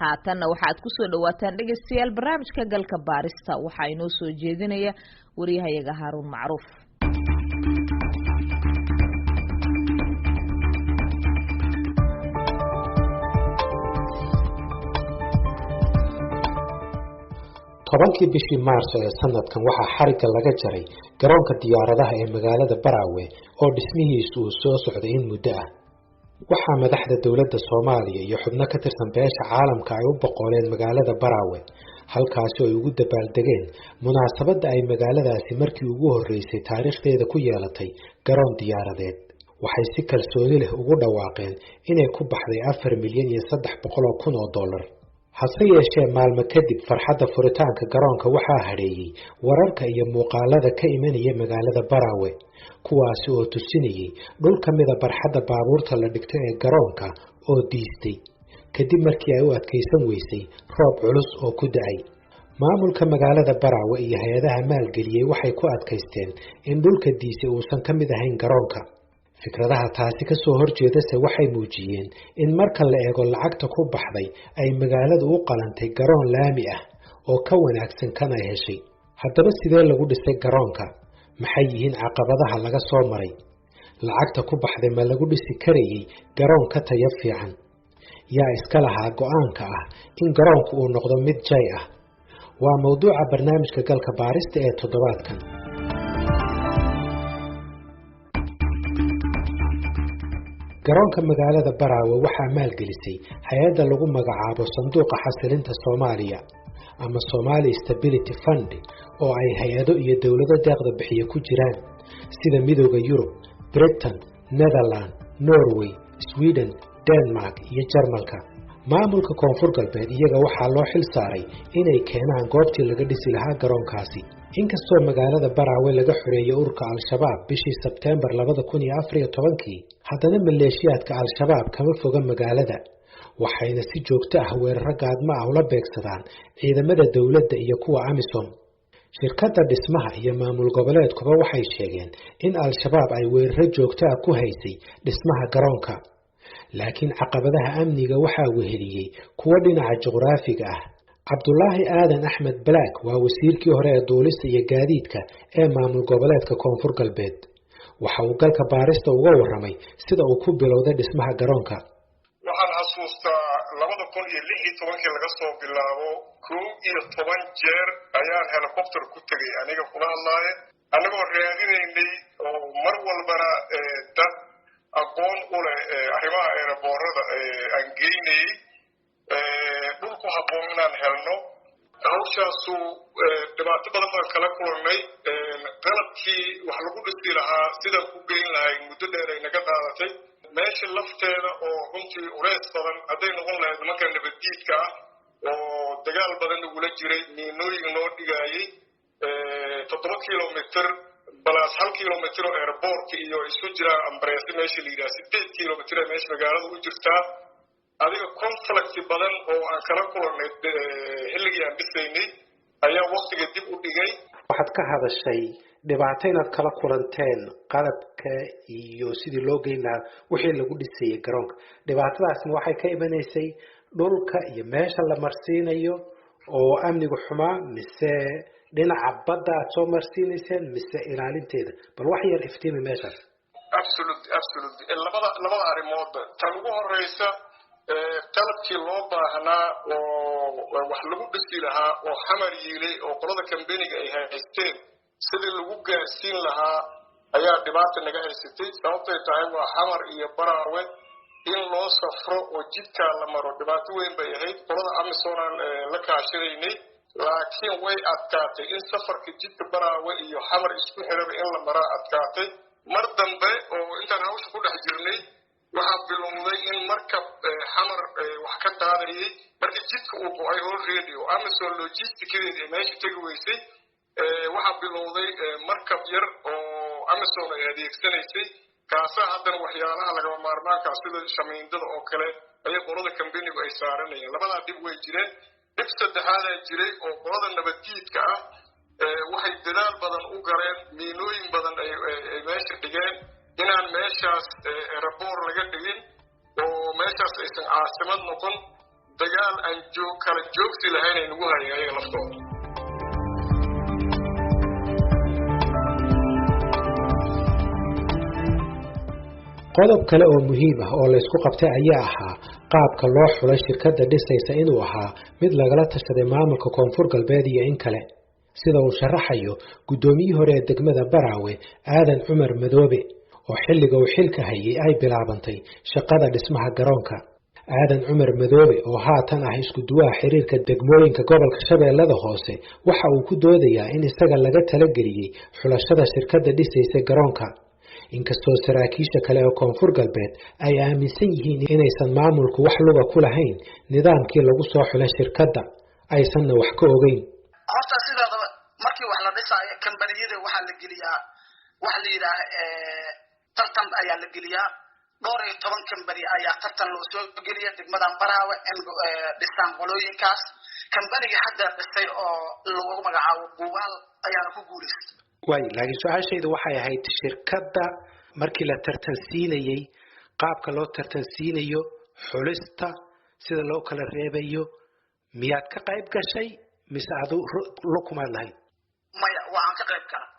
haatanna waxaad ku soo dhawaataan dhegeystayaal barnaamijka galka baarista waxaa inoo soo jeedinaya wariyahayaga Haaruun Macruuf. tobankii bishii Maarso ee sanadkan waxaa xariga laga jaray garoonka diyaaradaha ee magaalada Baraawe oo dhismihiisu uu soo socday in muddo ah. waxaa madaxda dawladda Soomaaliya iyo xubno ka tirsan beesha caalamka ay u boqoleen magaalada Baraawe halkaas oo ay ugu dabaaldegeen munaasabadda ay magaaladaasi markii ugu horeysay taariikhdeeda ku yeelatay garoon diyaaradeed. waxay si kalsooni leh ugu dhawaaqeen inay ku baxday 4 milyan iyo 300 kun oo dollar. hase yeeshee maalmo kadib farxadda furitaanka garoonka waxaa hadheeyay wararka iyo muuqaalada ka imanaya magaalada Baraawe kuwaasi oo tusinayay dhul ka mid ah barxadda baabuurta la dhigto ee garoonka oo diistay kadib markii ay u adkeysan weysay roob culus oo ku da'ay. maamulka magaalada Baraawe iyo hay'adaha maalgeliyay waxay ku adkeysteen in dhulka diisay uusan ka mid ahayn garoonka. fikradaha taasi ka soo horjeedase waxay muujiyeen in marka la eego lacagta ku baxday ay magaaladu u qalantay garoon laami ah oo ka wanaagsan kan ay heshay. haddaba sidee lagu dhisay garoonka? maxay yihiin caqabadaha laga soo maray? lacagta ku baxday ma lagu dhisi karayay garoon ka tayo fiican? yaa iska lahaa go'aanka ah in garoonku uu noqdo mid jay ah? waa mawduuca barnaamijka galka baarista ee toddobaadkan. garoonka magaalada Baraawe waxaa maalgelisay hay'adda lagu magacaabo Sanduuqa Xasilinta Soomaaliya ama Somali Stability Fund oo ay hay'ado iyo dawlado deeqda bixiya ku jiraan sida Midowga Yurub, Britain, Netherlands, Norway, Sweden, Denmark iyo Jarmalka. maamulka Koonfur Galbeed iyaga waxaa loo xil saaray inay keenaan goobtii laga dhisi lahaa garoonkaasi. inkastoo magaalada Baraawe laga xoreeyay ururka Al-Shabaab bishii Sebtembar 2014 haddana maleeshiyaadka Al-Shabaab kama foga magaalada waxayna si joogto ah weeraro gaadma ah ula beegsadaan ciidamada dawladda iyo kuwa AMISOM. shirkadda dhismaha iyo maamul goboleedkuba waxay sheegeen in Al-Shabaab ay weeraro joogto ah ku haysay dhismaha garoonka. laakiin caqabadaha amniga waxaa weheliyay kuwa dhinaca juqraafiga ah. Cabdullaahi Aadan Axmed Black waa wasiirkii hore ee duulista iyo gaadiidka ee maamul goboleedka Koonfur Galbeed. waxa uu galka baarista uga waramay sida uu ku bilowday dhismaha garoonka. waxaan xasuustaa 2016 laga soo bilaabo 11 jeer ayaan helicopter ku tagay aniga kula hadlaaye anagoo raadinaynay oo mar walbana dad aqoon u leh arrimaha aeroboorada aan geynay dhulku habboon inaan helno. hawshaasu dhibaato badan baan kala kulannay. qalabkii wax lagu dhisi lahaa sidaan ku geyn lahay muddo dheer ay naga qaadatay. meesha lafteeda oo runtii uleys badan hadday noqon lahayd nimanka nabaddiidka ah oo dagaal badan nagula jiray miinooyin noo dhigaayay 7 kilomitir balaas 1 kilomitir oo airportka iyo isu jira ambareesi meesha la yidhaha 8 kilomitir ee meesha magaalada u jirtaa. adiga conflict badan oo aan kala kulannay xilligii aan dhisaynay ayaa waqtiga dib u dhigay. waxaad ka hadashay dhibaato inaad kala kulanteen qalabka iyo sidii loo geyn lahaa wixii lagu dhisayay garoonka. dhibaatadaasna waxay ka imanaysay dhulka iyo meesha la marsiinayo oo amnigu xumaa mise dhinaca badda aad soo marsiinayseen mise ilaalinteeda? bal wax yar iftiimi meeshaas. absolutely labada arrimood tan ugu horeysa qalabkii loo baahnaa oo wax lagu dhisi lahaa oo xamar yiilay oo qolada kambaniga ay haysteen sidii lagu gaarsiin lahaa ayaa dhibaata naga haysatay. sababtay tahay waa xamar iyo Baraawe in loo safro oo jidkaa la maro dhibaato weyn bay ahayd. qolada AMISOM la kaashadaynay laakiin way adkaatay in safarka jidka Baraawe iyo xamar isku xiraba in la maraa adkaatay. mar dambe oo intaan hawsha ku dhex jirnay waxaa bilowday in markab xamar wax ka qaadayay markii jidka uu go'ay already oo AMISOM logisticadeeda meesha tagi weysay. waxaa bilowday markab yar oo AMISOM ay adeegsanaysay kaasa haddana waxyaalaha lagama maarmaanka sida shamiindada oo kale ayay qolada kambanigu ay saaranayeen. labadaa dib way jireen. dib saddexaadaa jiray oo qolada nabaddiidka ah waxay dadaal badan u galeen miinooyin badan ay meesha dhigeen inaan meeshaas airport laga dhigin oo meeshaas aysan caasimad noqon dagaal aan kala joogsi lahayn ay nagu hayeen ayaga laftooda. qodob kale oo muhiim ah oo la isku qabtay ayaa ahaa qaabka loo xulay shirkadda dhisaysa inuu ahaa mid lagala tashaday maamulka koonfur galbeed iyo in kale sida uu sharaxayo guddoomiyihii hore ee degmada Baraawe Aadan Cumar Madoobe oo xilliga uu xilka hayay ay bilaabantay shaqada dhismaha garoonka. Aadan Cumar Madoobe oo haatan ah isku duwaha xiriirka degmooyinka gobolka Shabeellada Hoose waxa uu ku doodayaa in isaga laga talageliyay xulashada shirkadda dhisaysa garoonka. inkastoo saraakiisha kale ee koonfur galbeed ay aaminsan yihiin inaysan maamulku wax luga ku lahayn nidaamkii lagu soo xulay shirkadda aysanna wax ka ogeyn. horta sidaadaba markii wax la dhisaayo kambaniyada waxa la geliyaa wax la yiraahdo tartan ayaa la geliyaa dhowr iyo 10 kambani ayaa tartan loo soo geliya degmadan Baraawe dhisaan qolooyinkaas kambaniga hadda dhisay oo lagu magacaabo Buubaal ayaa ku guuleystay. laakiin su'aashaydu waxay ahayd shirkadda markii la tartansiinayay qaabka loo tartansiinayo xulista sida loo kala reebayo miyaad ka qayb gashay mise aad lukumaad lahayd? maya waan ka qayb galay.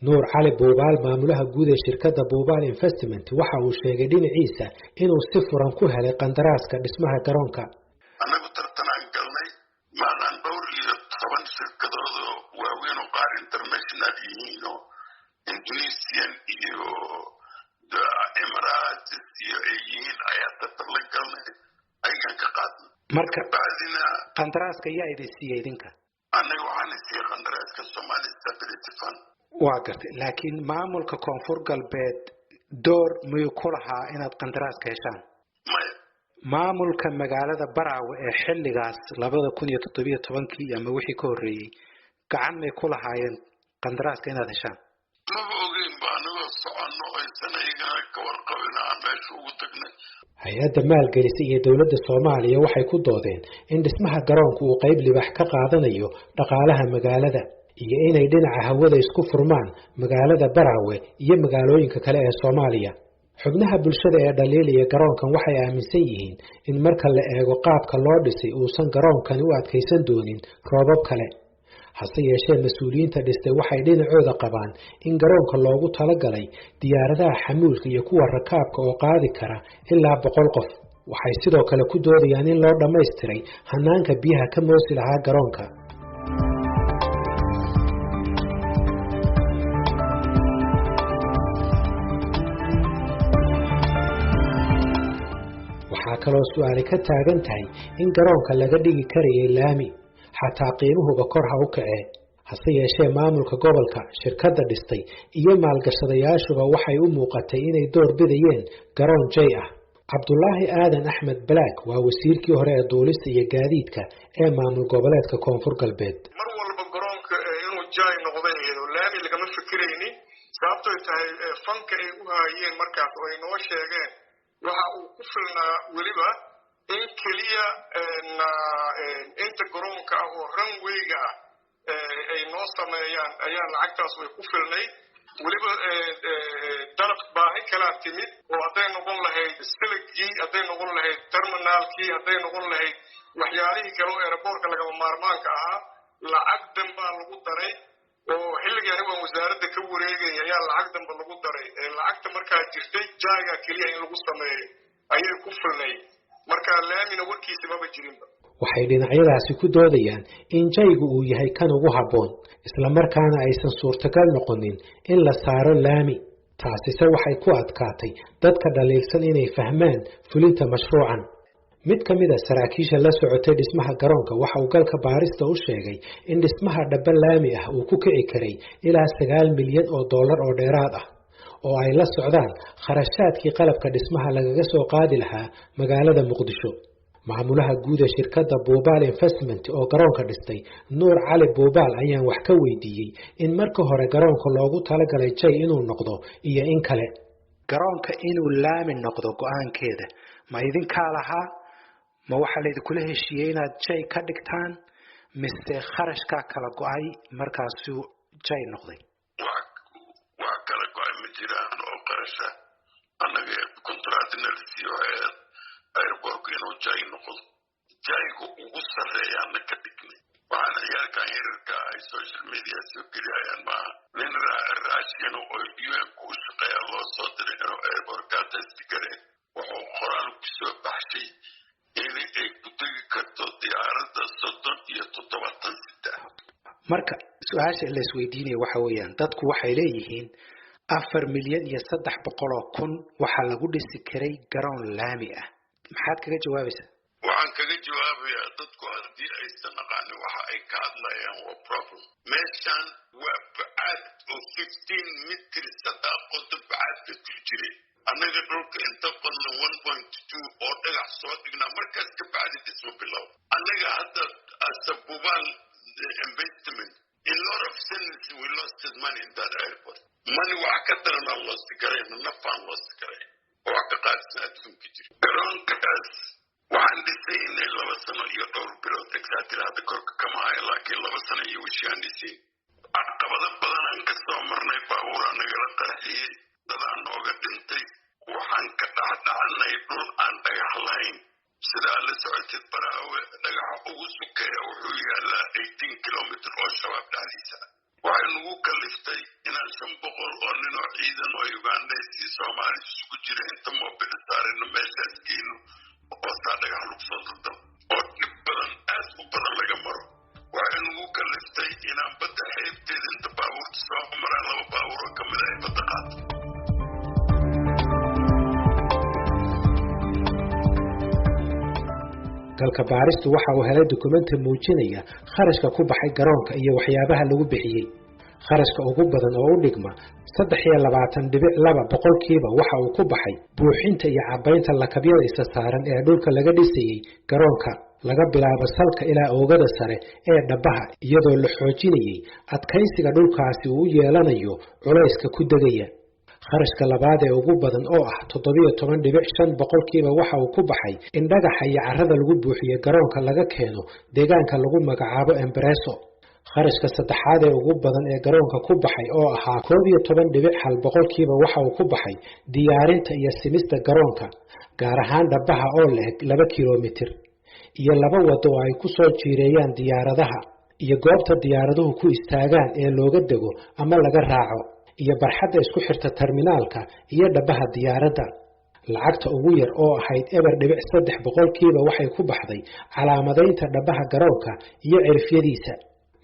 Nuur Cali Buubaal maamulaha guud ee shirkadda Buubaal Investment waxa uu sheegay dhinaciisa inuu si furan ku helay qandaraaska dhismaha garoonka. anagu tartanaan galnay maalan dhowr iyo 10 shirkadood oo waaweyn oo qaar international yihiin oo Indonesian iyo Emirates iyo yihiin ayaa tartan la galnay ayaan ka qaadnay. marka baadina qandaraaska yaa idin siiyay idinka? anagu waxaan siiyay qandaraaska Somali Stability Fund. waa gartay laakiin maamulka koonfur galbeed door miyuu ku lahaa inaad qandaraaska heshaan? maya. maamulka magaalada Baraawe ee xilligaas 2017 ama wixii ka horeeyay gacan may ku lahaayeen qandaraaska inaad heshaan? ma ogeyn baanoo soconno aysan ayagana ka warqabinaa meesha ugu tagnay. hay-adda maalgelisay iyo dowladda Soomaaliya waxay ku doodeen in dhismaha garoonku uu qayb libax ka qaadanayo dhaqaalaha magaalada iyo inay dhinaca hawada isku furmaan magaalada Baraawe iyo magaalooyinka kale ee Soomaaliya. xubnaha bulshada ee dhaliilaya garoonkan waxay aaminsan yihiin in marka la eego qaabka loo dhisay uusan garoonkani u adkaysan doonin roobab kale. hase yeeshee mas'uuliyiinta dhistay waxay dhinacooda qabaan in garoonka loogu talagalay diyaaradaha xamuulka iyo kuwa rakaabka oo qaadi kara ilaa 100 qof. waxay sidoo kale ku doodayaan in loo dhammaystiray hanaanka biyaha ka moosi lahaa garoonka. waxaa kaloo su'aali ka taagan tahay in garoonka laga dhigi karayay laami xataa qiimuhuba kor ha u kacee. hase yeeshee maamulka gobolka shirkadda dhistay iyo maalgashadayaashuba waxay u muuqatay inay door bidayeen garoon jay ah. Cabdullaahi Aadan Axmed Black waa wasiirkii hore ee duulista iyo gaadiidka ee maamul goboleedka koonfur galbeed. mar walba garoonka inuu jay noqday oo laami lagama fikiraynin sababtoo tahay fanka ay u haayeen markaas oo ay noo sheegeen waxa uu ku filnaa weliba in keliya inta garoonka ah oo runway-ga ah ay noo sameeyaan ayaa lacagtaas way ku filnay. weliba dalab baahi kalaa timid oo hadday noqon lahayd silagii, hadday noqon lahayd terminaalkii, hadday noqon lahayd waxyaalihii kale oo airportka lagama maarmaanka ahaa lacag danbaa lagu daray oo xilligaani waan wasaaradda ka wareegay ayaa lacag danba lagu daray. lacagta markaa jirtay jaaga keliya in lagu sameeyo ayay ku filnay marka laamina warkiisa maba jirinba. waxay dhinacyadaasi ku doodayaan in jaygu uu yahay kan ugu habboon isla markaana aysan suurtagal noqonin in la saaro laami. taasise waxay ku adkaatay dadka dhaliilsan inay fahmaan fulinta mashruucan. mid ka mid ah saraakiisha la socotay dhismaha garoonka waxa uu galka baarista u sheegay in dhismaha dhaba laami ah uu ku kici karay ilaa 9 milyan oo dollar oo dheeraad ah oo ay la socdaan kharashaadkii qalabka dhismaha lagaga soo qaadi lahaa magaalada Muqdisho. maamulaha guud ee shirkadda Buubaal Investment oo garoonka dhistay Nuur Cali Buubaal ayaan wax ka weydiiyay in marka hore garoonka loogu talagalay jay inuu noqdo iyo in kale. garoonka inuu laami noqdo go'aankeeda ma idinka lahaa ma waxa la idinkula heshiiyay inaad jay ka dhigtaan mise kharashka kala go'ay markaasuu jay noqday? waa kala go'ay ma jiraan oo qarasha anaga kontraadna la siiyo airportka inuu jay noqdo. jay malaygu ugu sarreeyaana ka dhignay waxaan ciyaalkan yararka ay social media soo geliyayaan maaha nin raashin oo un ku shaqeeya loo soo diray inuu airportka tastigare wuxuu qoraal ku soo baxshay in ay ku tegi karto diyaaradda 37 marka su-aasha la isweydiinaya waxa weeyaan dadku waxay leeyihiin 4,300,000 waxaa lagu dhisi karay garoon laami ah maxaad kaga jawaabaysaa waxaan kaga jawaabayaa dadku haddii aysan aqaanin waxa ay ka hadlayaan waa problem meeshaan waa bacaad oo 15 mitir sadaaqoda bacaadka ku jiray annaga dhulka inta badan 1.2 oo dhagax soo dhignaa markaas ka bacdi dhismo bilow annaga hadda asabubaan investment in lot of sense we lost his money in that airport money wax ka daran lost garay nafaan lost garay wax ka qaadsan adduunka jira garoonkaas waxaan dhisay inay 2 sano iyo dhowr bilood exactly hadda korka kama hayo laakiin 2 sano iyo wixii aan dhisay caqabado badan aan ka soo marnay baabuur nagala qarxiyey dad aan nooga dhintay waxaan ka dhaxdhacanay dhul aan dhagax lahayn sidaa la socotid baraawe dhagaxa ugu sukeeya wuxuu yaalaa 18 kilomitir oo shabaab dhexdiisa waxay nagu kaliftay inaan 500 oo nin oo ciidan oo Ugandais iyo Soomaali isugu jira inta mobil saarina meeshaas geeno oo saa dhagax lagu soo daldal oo dhib badan aad u badan laga maro waxay nagu kaliftay inaan badda xeebteeda inta baabuurta soo maraan 2 baabuur oo ka mid ah badda qaato galka baaristu waxa uu helay dukumeenti muujinaya kharashka ku baxay garoonka iyo waxyaabaha lagu bixiyay kharashka ugu badan oo u dhigma 23.2% waxa uu ku baxay buuxinta iyo cabaynta lakabyada isa saaran ee dhulka laga dhisayay garoonka laga bilaabo salka ilaa oogada sare ee dhabaha iyadoo la xoojinayay adkaysiga dhulkaasi uu yeelanayo culayska ku degaya kharashka labaad ee ugu badan oo ah 17.5% waxa uu ku baxay in dhagaxa iyo carrada lagu buuxiyo garoonka laga keeno deegaanka lagu magacaabo Empreso kharashka saddexaad ee ugu badan ee garoonka ku baxay oo ahaa 11.1% waxa uu ku baxay diyaarinta iyo simista garoonka gaar ahaan dhabaha oo leh 2 kilomitir iyo 2 wado oo ay ku soo jiireeyaan diyaaradaha iyo goobta diyaaraduhu ku istaagaan ee looga dego ama laga raaco iyo barxadda isku xirta terminaalka iyo dhabaha diyaaradda lacagta ugu yar oo ahayd 3% waxay ku baxday calaamadaynta dhabaha garoonka iyo cirifyadiisa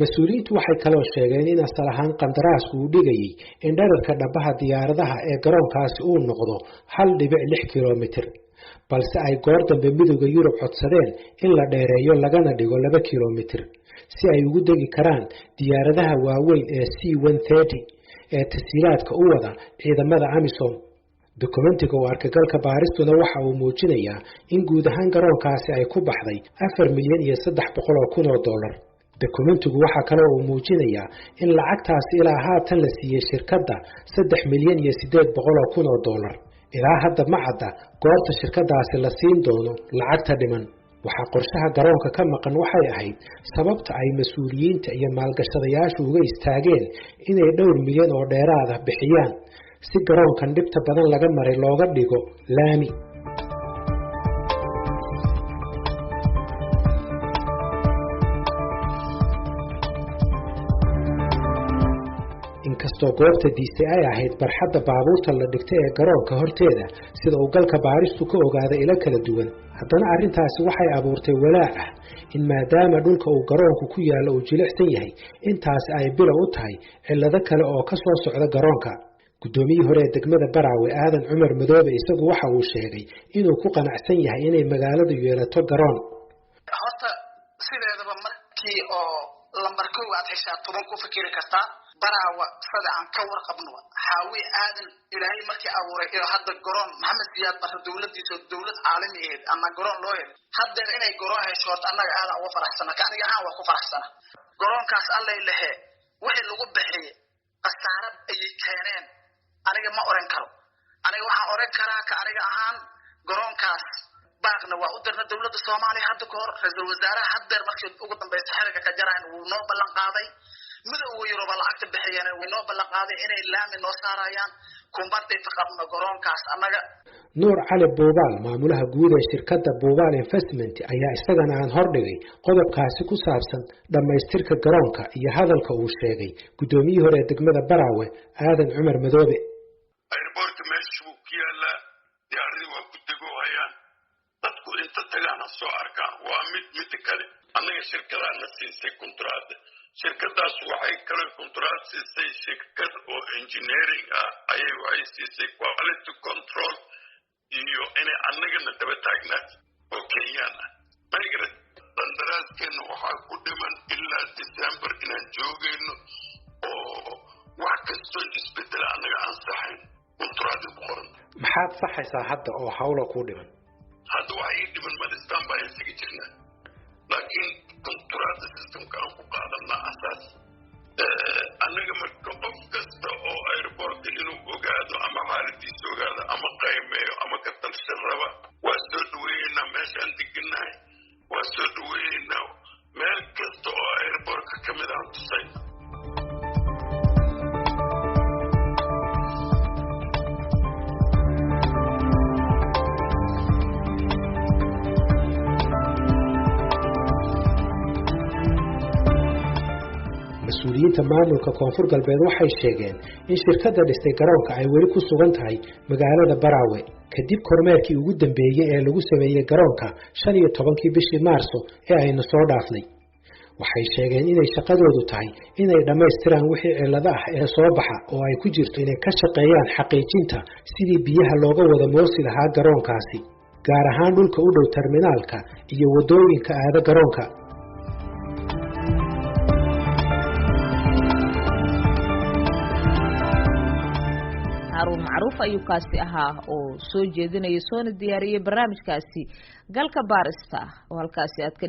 mas'uuliyiintu waxay kaloo sheegeen in asal ahaan qandaraasku uu dhigayay in dhererka dhabaha diyaaradaha ee garoonkaasi uu noqdo 1.6 kilomitir balse ay goor dambe midowga Yurub codsadeen in la dheereeyo lagana dhigo 2 kilomitir si ay ugu degi karaan diyaaradaha waaweyn ee C-130 ee tasiilaadka u wada ciidamada AMISOM dokumentiga oo arkagalka baaristuna waxa uu muujinayaa in guud ahaan garoonkaasi ay ku baxday 4,300,000 dollar dokumentigu waxa kale oo muujinayaa in lacagtaasi ilaa haatan la siiyay shirkadda 3,800,000 dollar ilaa hadda ma cadda goorta shirkadaasi la siin doono lacagta dhiman waxa qorshaha garoonka ka maqan waxay ahayd sababta ay mas'uuliyiinta iyo maalgashadayaashu uga istaageen inay dhowr milyan oo dheeraad ah bixiyaan si garoonkan dhibta badan laga maray looga dhigo laami inkastoo goobta diisay ay ahayd barxadda baabuurta la dhigtay ee garoonka horteeda sida uu galka baaristu ka ogaaday ila kala duwan haddana arrintaasi waxay abuurtay walaac ah in maadaama dhulka uu garoonku ku yaalo uu jilicsan yahay intaasi ay bilow u tahay cillado kale oo ka soo socda garoonka guddoomiyihii hore ee degmada Baraawe Aadan Cumar Madoobe isagu waxa uu sheegay inuu ku qanacsan yahay inay magaaladu yeelato garoon horta sideedaba markii oo lambarkoow aad heshaa 10 ku fikiri kartaa Baraawe sida aan ka warqabno xaawi aadan ilaahay markii abuuray iyo hadda garoon Maxamed Siyaad bar dawladdiisa dawlad caalami ah ama garoon loo helo hadda inay garoon hesho annaga aad ugu faraxsana kaaniga aan wax ku faraxsana garoonkaas allay lehe wixii lagu bixiyay qasaarad ay keeneen aniga ma oran karo aniga waxaan oran karaa ka aniga ahaan garoonkaas baaqna waa u dirna dawladda Soomaaliya hadda ka hor ra'iisul wasaaraha hadda markii ugu dambeysay xiriirka ka jaraan uu noo ballan qaaday midowga Yurub lacagta bixiyeen way noo ballan qaaday inay laami noo saarayaan kumbartay taqabna garoonkaas annaga Nuur Cali Buubaal maamulaha guud ee shirkadda Buubaal Investment ayaa isagana aan hordhigay qodobkaasi ku saabsan dhamaystirka garoonka iyo hadalka uu sheegay gudoomiyihii hore ee degmada Baraawe Aadan Cumar Madoobe airport meeshu kiyala diyaaradu waa ku degooyaan dadku inta tagana soo arkaan waa mid kale annaga shirkadana siisay contract shirkadaas waxay kale contract siisay shirkad oo engineering ayay waxay siisay quality control iyo inay annagana daba taagnaa oo Kenyana maygara qandaraaskeena waxaa ku dhiman ilaa December inaan joogayno oo wax kastoo isbedel annaga aan saxayn contract qoran maxaad saxaysaa hadda oo hawlo ku dhiman hadda waxay dhiman madistan baa isaga jirnaa laakiin contract systemka aan ku qaadanaa asaas annaga marka qof kasta oo airport inuu ogaado ama xaaladiisa ogaado ama qiimeeyo ama ka talshan raba waa soo dhaweynaa meeshaan deganahay waa soo dhaweynaa meel kasta oo airportka ka mid aan tusay mas'uuliyiinta maamulka koonfur galbeed waxay sheegeen in shirkadda dhistay garoonka ay weli ku sugan tahay magaalada Baraawe kadib kormeerkii ugu dambeeyay ee lagu sameeyay garoonka 15kii bishii Maarso ee ayna soo dhaafnay waxay sheegeen inay shaqadoodu tahay inay dhamaystiraan wixii cilado ah ee soo baxa oo ay ku jirto inay ka shaqeeyaan xaqiijinta sidii biyaha looga wada moosi lahaa garoonkaasi gaar ahaan dhulka u dhow terminaalka iyo wadooyinka aada garoonka Harun Macruuf ayuu kaasi ahaa oo soo jeedinaya soona diyaariyay barnaamijkaasi galka baarista oo halkaasi aad ka